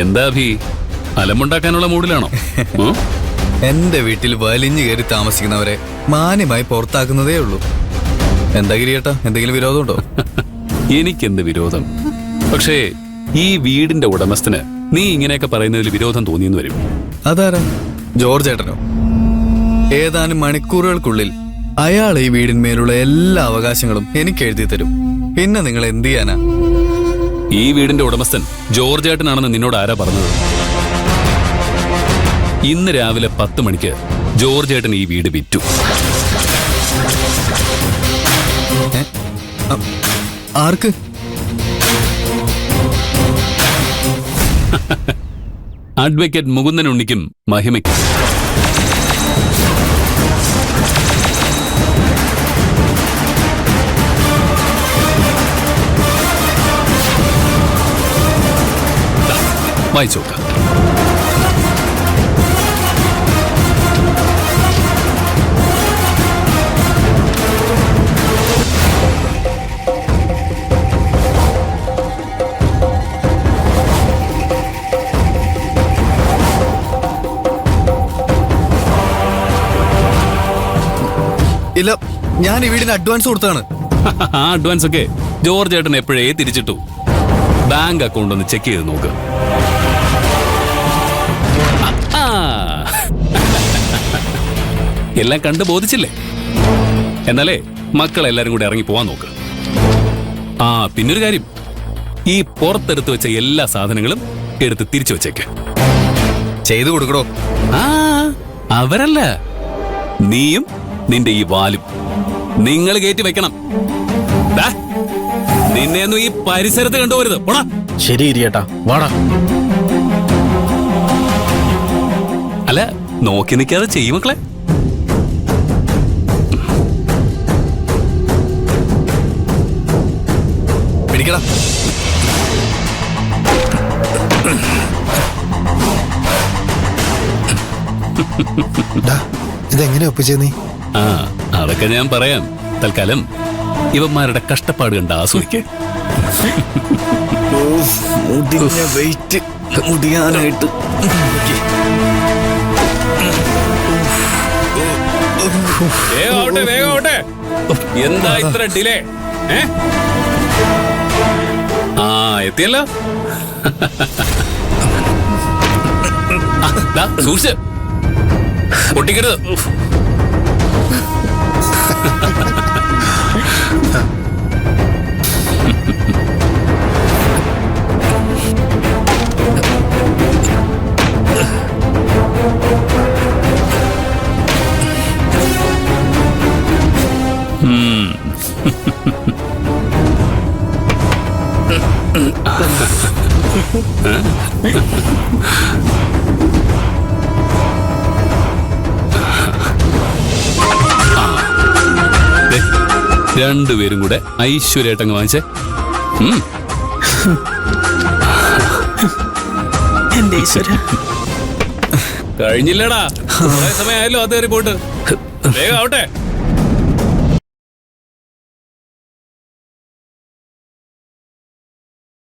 എന്താ ഭീ, അലമുണ്ടാക്കാനുള്ള മൂഡിലാണോ? എന്റെ വീട്ടിൽ വലിഞ്ഞു കയറി താമസിക്കുന്നവരെ മാന്യമായി പുറത്താക്കുന്നതേ ഉള്ളൂ. എന്താ ഗിരിയേട്ടാ, എന്തെങ്കിലും വിരോധമുണ്ടോ? എനിക്കെന്ത് വിരോധം? പക്ഷേ ഈ വീടിന്റെ ഉടമസ്ഥന് നീ ഇങ്ങനെയൊക്കെ പറയുന്നതിൽ വിരോധം തോന്നിയെന്ന് വരും. അതാരാ? ജോർജ് ഏട്ടനോ? ഏതാനും മണിക്കൂറുകൾക്കുള്ളിൽ അയാൾ ഈ വീടിന്മേലുള്ള എല്ലാ അവകാശങ്ങളും എനിക്ക് എഴുതി തരും. പിന്നെ നിങ്ങൾ എന്ത് ചെയ്യാനാ? ഈ വീടിന്റെ ഉടമസ്ഥൻ ജോർജ് ഏട്ടനാണെന്ന് നിന്നോട് ആരാ പറഞ്ഞത്? ഇന്ന് രാവിലെ 10 മണിക്ക് ജോർജ് ഏട്ടൻ ഈ വീട് വിറ്റു. ആർക്ക്? അഡ്വക്കേറ്റ് മുകുന്ദൻ ഉണ്ണിക്കും മഹിമയ്ക്കും. വായിച്ചോക്ക. ഇല്ല, ഞാൻ ഈ വീടിന് അഡ്വാൻസ് കൊടുത്താണ്. ആ അഡ്വാൻസ് ഒക്കെ ജോർജ് ഏട്ടൻ എപ്പോഴേ തിരിച്ചിട്ടു. ബാങ്ക് അക്കൗണ്ട് ഒന്ന് ചെക്ക് ചെയ്ത് നോക്ക്. എല്ലാം കണ്ടു ബോധിച്ചില്ലേ? എന്നാലേ മക്കളെല്ലാരും കൂടി ഇറങ്ങി പോവാൻ നോക്ക്. ആ പിന്നൊരു കാര്യം, ഈ പുറത്തെടുത്ത് വെച്ച എല്ലാ സാധനങ്ങളും എടുത്ത് തിരിച്ചു വെച്ചേക്ക്. ചെയ്തു കൊടുക്കണോ? ആ അവരല്ല, നീയും നിന്റെ ഈ വാലും നിങ്ങൾ കയറ്റി വെക്കണം. നിന്നെയൊന്നും ഈ പരിസരത്ത് കണ്ടുപോരുത്. പോടാ. ശരി ഇരിയേട്ടാ, വാടാ. അല്ല, നോക്കി നിൽക്കാതെ ചെയ്യും മക്കളെ. പിടിക്കടാ. ഇതെങ്ങനെ ഒപ്പിച്ചേ നീ? ആ അതൊക്കെ ഞാൻ പറയാം. തൽക്കാലം ഇവന്മാരുടെ കഷ്ടപ്പാട് കണ്ട് ആസ്വദിക്കേ. വെയിറ്റ് മുടിയാനായിട്ട് വേഗാവട്ടെ. എന്താ ഇത്ര ഡിലേ? ആ എത്തിയല്ലോ. സൂക്ഷിച്ച് പൊട്ടിക്കരുത്. രണ്ടുപേരും കൂടെ ഐശ്വര്യായിട്ടങ്ങ് വാങ്ങിച്ചേ. കഴിഞ്ഞില്ലടാ, കുറെ സമയമായല്ലോ അത് കയറി പോട്ട്. വേഗം ആവട്ടെ.